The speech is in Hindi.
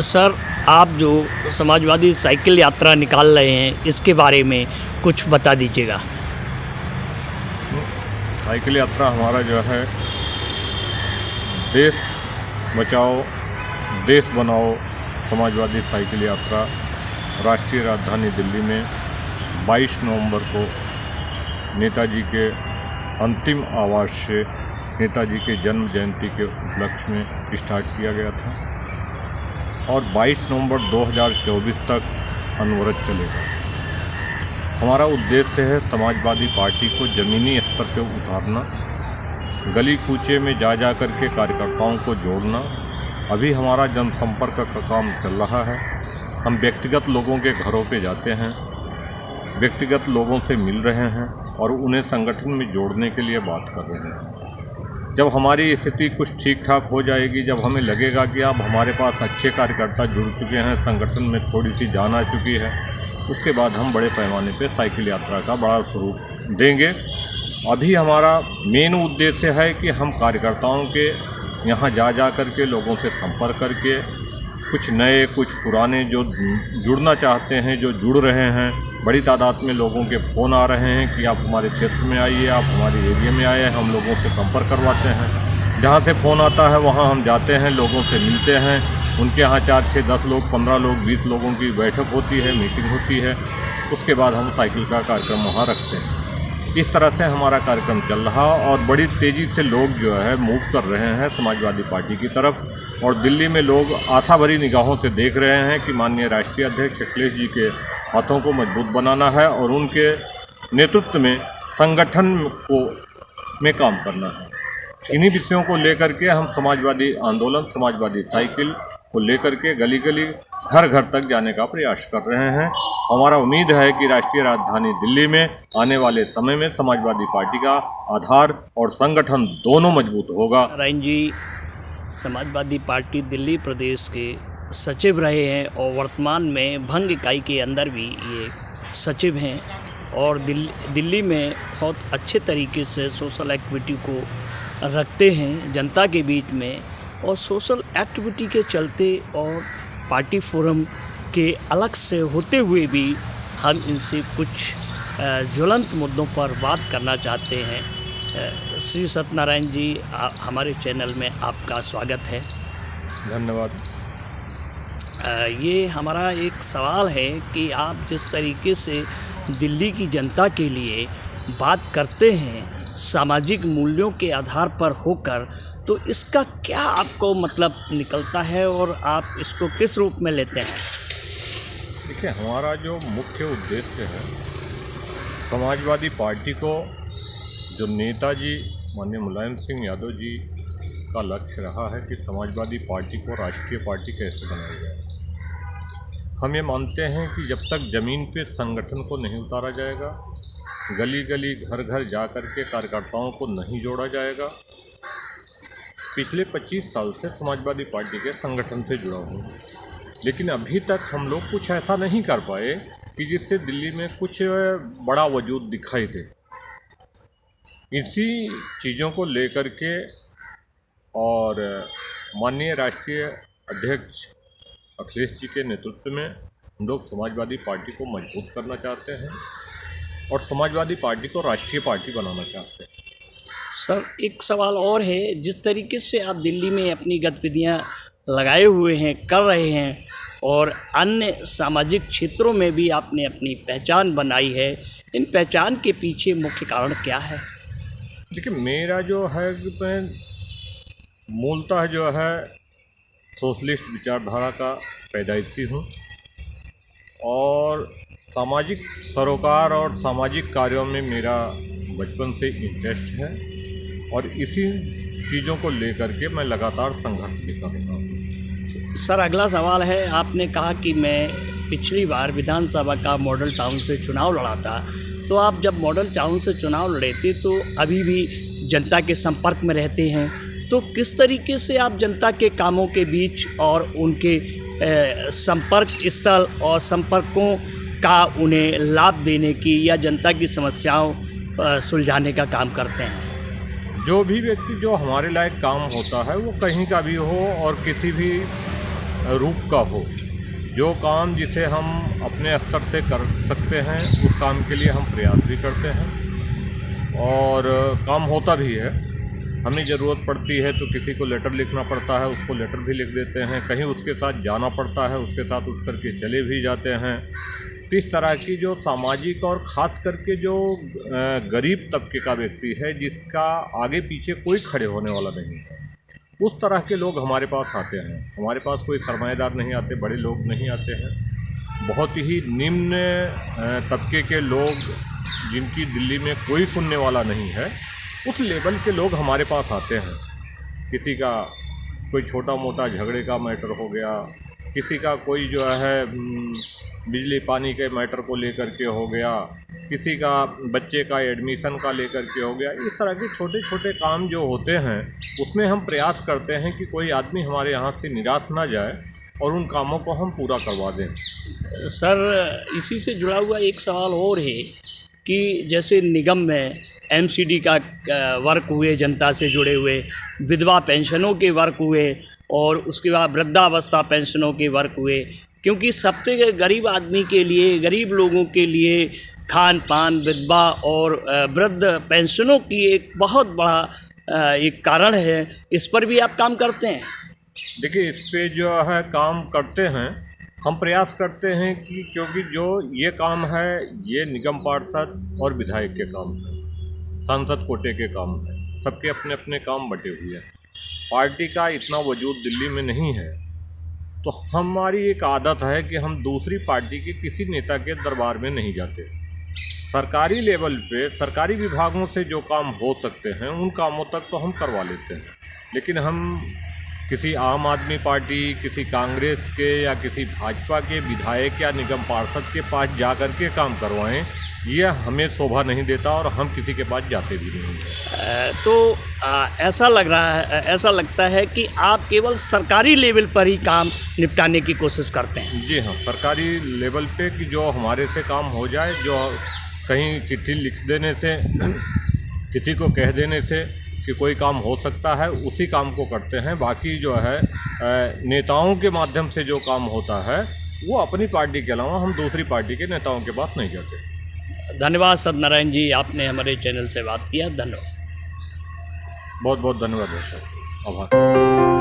सर, आप जो समाजवादी साइकिल यात्रा निकाल रहे हैं इसके बारे में कुछ बता दीजिएगा। साइकिल यात्रा हमारा जो है देश बचाओ देश बनाओ समाजवादी साइकिल यात्रा राष्ट्रीय राजधानी दिल्ली में 22 नवंबर को नेताजी के अंतिम आवास से नेताजी के जन्म जयंती के उपलक्ष्य में स्टार्ट किया गया था और 22 नवंबर 2024 तक अनवरत चलेगा। हमारा उद्देश्य है समाजवादी पार्टी को ज़मीनी स्तर पर उतारना, गली कूचे में जा कर के कार्यकर्ताओं को जोड़ना। अभी हमारा जनसंपर्क का काम चल रहा है। हम व्यक्तिगत लोगों के घरों पे जाते हैं, व्यक्तिगत लोगों से मिल रहे हैं और उन्हें संगठन में जोड़ने के लिए बात कर रहे हैं। जब हमारी स्थिति कुछ ठीक ठाक हो जाएगी, जब हमें लगेगा कि अब हमारे पास अच्छे कार्यकर्ता जुड़ चुके हैं, संगठन में थोड़ी सी जान आ चुकी है, उसके बाद हम बड़े पैमाने पे साइकिल यात्रा का बड़ा स्वरूप देंगे। अभी हमारा मेन उद्देश्य है कि हम कार्यकर्ताओं के यहाँ जा कर के लोगों से संपर्क करके कुछ नए कुछ पुराने जो जुड़ना चाहते हैं, जो जुड़ रहे हैं, बड़ी तादाद में लोगों के फ़ोन आ रहे हैं कि आप हमारे क्षेत्र में आइए, आप हमारे एरिया में आइए, हम लोगों से संपर्क करवाते हैं। जहाँ से फ़ोन आता है वहाँ हम जाते हैं, लोगों से मिलते हैं। उनके यहाँ 4, 6, 10 लोग, 15 लोग, 20 लोगों की बैठक होती है, मीटिंग होती है। उसके बाद हम साइकिल का कार्यक्रम वहाँ रखते हैं। इस तरह से हमारा कार्यक्रम चल रहा और बड़ी तेज़ी से लोग जो है मूव कर रहे हैं समाजवादी पार्टी की तरफ। और दिल्ली में लोग आशा भरी निगाहों से देख रहे हैं कि माननीय राष्ट्रीय अध्यक्ष अखिलेश जी के हाथों को मजबूत बनाना है और उनके नेतृत्व में संगठन में काम करना है। इन्हीं विषयों को लेकर के हम समाजवादी आंदोलन, समाजवादी साइकिल को लेकर के गली गली, घर घर तक जाने का प्रयास कर रहे हैं। हमारा उम्मीद है कि राष्ट्रीय राजधानी दिल्ली में आने वाले समय में समाजवादी पार्टी का आधार और संगठन दोनों मजबूत होगा। नारायण जी समाजवादी पार्टी दिल्ली प्रदेश के सचिव रहे हैं और वर्तमान में भंग इकाई के अंदर भी ये सचिव हैं और दिल्ली में बहुत अच्छे तरीके से सोशल एक्टिविटी को रखते हैं जनता के बीच में। और सोशल एक्टिविटी के चलते और पार्टी फोरम के अलग से होते हुए भी हम इनसे कुछ ज्वलंत मुद्दों पर बात करना चाहते हैं। श्री सत्यनारायण जी, हमारे चैनल में आपका स्वागत है। धन्यवाद। ये हमारा एक सवाल है कि आप जिस तरीके से दिल्ली की जनता के लिए बात करते हैं सामाजिक मूल्यों के आधार पर होकर, तो इसका क्या आपको मतलब निकलता है और आप इसको किस रूप में लेते हैं? देखिए, हमारा जो मुख्य उद्देश्य है समाजवादी पार्टी को, जो नेताजी माननीय मुलायम सिंह यादव जी का लक्ष्य रहा है कि समाजवादी पार्टी को राष्ट्रीय पार्टी कैसे बनाया जाए। हम ये मानते हैं कि जब तक ज़मीन पे संगठन को नहीं उतारा जाएगा, गली गली, घर घर जा कर के कार्यकर्ताओं को नहीं जोड़ा जाएगा। पिछले 25 साल से समाजवादी पार्टी के संगठन से जुड़ा हूँ, लेकिन अभी तक हम लोग कुछ ऐसा नहीं कर पाए कि जिससे दिल्ली में कुछ बड़ा वजूद दिखाई दे। इसी चीज़ों को लेकर के और माननीय राष्ट्रीय अध्यक्ष अखिलेश जी के नेतृत्व में हम लोग समाजवादी पार्टी को मजबूत करना चाहते हैं और समाजवादी पार्टी को राष्ट्रीय पार्टी बनाना चाहते हैं। सर, एक सवाल और है, जिस तरीके से आप दिल्ली में अपनी गतिविधियां लगाए हुए हैं, कर रहे हैं और अन्य सामाजिक क्षेत्रों में भी आपने अपनी पहचान बनाई है, इन पहचान के पीछे मुख्य कारण क्या है? देखिए, मेरा जो है मैं मूलतः जो है सोशलिस्ट विचारधारा का पैदाइशी हूँ और सामाजिक सरोकार और सामाजिक कार्यों में मेरा बचपन से इंटरेस्ट है और इसी चीज़ों को लेकर के मैं लगातार संघर्ष भी कर रहा हूँ। सर, अगला सवाल है, आपने कहा कि मैं पिछली बार विधानसभा का मॉडल टाउन से चुनाव लड़ा था, तो आप जब मॉडल टाउन से चुनाव लड़े थे तो अभी भी जनता के संपर्क में रहते हैं, तो किस तरीके से आप जनता के कामों के बीच और उनके संपर्क स्थल और संपर्कों का उन्हें लाभ देने की या जनता की समस्याओं सुलझाने का काम करते हैं? जो भी व्यक्ति जो हमारे लायक काम होता है वो कहीं का भी हो और किसी भी रूप का हो। जो काम जिसे हम अपने स्तर से कर सकते हैं उस काम के लिए हम प्रयास भी करते हैं और काम होता भी है। हमें ज़रूरत पड़ती है तो किसी को लेटर लिखना पड़ता है, उसको लेटर भी लिख देते हैं। कहीं उसके साथ जाना पड़ता है, उसके साथ उठ करके चले भी जाते हैं। तो इस तरह की जो सामाजिक और ख़ास करके जो गरीब तबके का व्यक्ति है जिसका आगे पीछे कोई खड़े होने वाला नहीं है, उस तरह के लोग हमारे पास आते हैं। हमारे पास कोई सरमाएदार नहीं आते, बड़े लोग नहीं आते हैं। बहुत ही निम्न तबके के लोग जिनकी दिल्ली में कोई सुनने वाला नहीं है, उस लेवल के लोग हमारे पास आते हैं। किसी का कोई छोटा मोटा झगड़े का मैटर हो गया, किसी का कोई जो है बिजली पानी के मैटर को लेकर के हो गया, किसी का बच्चे का एडमिशन का लेकर के हो गया। इस तरह के छोटे छोटे काम जो होते हैं उसमें हम प्रयास करते हैं कि कोई आदमी हमारे यहाँ से निराश ना जाए और उन कामों को हम पूरा करवा दें। सर, इसी से जुड़ा हुआ एक सवाल और है कि जैसे निगम में एमसीडी का वर्क हुए, जनता से जुड़े हुए, विधवा पेंशनों के वर्क हुए और उसके बाद वृद्धावस्था पेंशनों के वर्क हुए, क्योंकि सबसे गरीब आदमी के लिए, गरीब लोगों के लिए खान पान, विधवा और वृद्ध पेंशनों की एक बहुत बड़ा एक कारण है। इस पर भी आप काम करते हैं? देखिए, इस पे जो है काम करते हैं, हम प्रयास करते हैं कि क्योंकि जो ये काम है ये निगम पार्षद और विधायक के काम है, सांसद कोटे के काम है, सबके अपने अपने काम बटे हुए हैं। पार्टी का इतना वजूद दिल्ली में नहीं है, तो हमारी एक आदत है कि हम दूसरी पार्टी के किसी नेता के दरबार में नहीं जाते। सरकारी लेवल पे सरकारी विभागों से जो काम हो सकते हैं उन कामों तक तो हम करवा लेते हैं, लेकिन हम किसी आम आदमी पार्टी, किसी कांग्रेस के या किसी भाजपा के विधायक या निगम पार्षद के पास जा कर के काम करवाएं, यह हमें शोभा नहीं देता और हम किसी के पास जाते भी नहीं। तो ऐसा लगता है कि आप केवल सरकारी लेवल पर ही काम निपटाने की कोशिश करते हैं? जी हाँ, सरकारी लेवल पे कि जो हमारे से काम हो जाए, जो कहीं चिट्ठी लिख देने से, किसी को कह देने से कि कोई काम हो सकता है, उसी काम को करते हैं। बाकी जो है नेताओं के माध्यम से जो काम होता है वो अपनी पार्टी के अलावा हम दूसरी पार्टी के नेताओं के पास नहीं जाते। धन्यवाद सत्यनारायण जी, आपने हमारे चैनल से बात किया। धन्यवाद। बहुत बहुत धन्यवाद सर, आभार।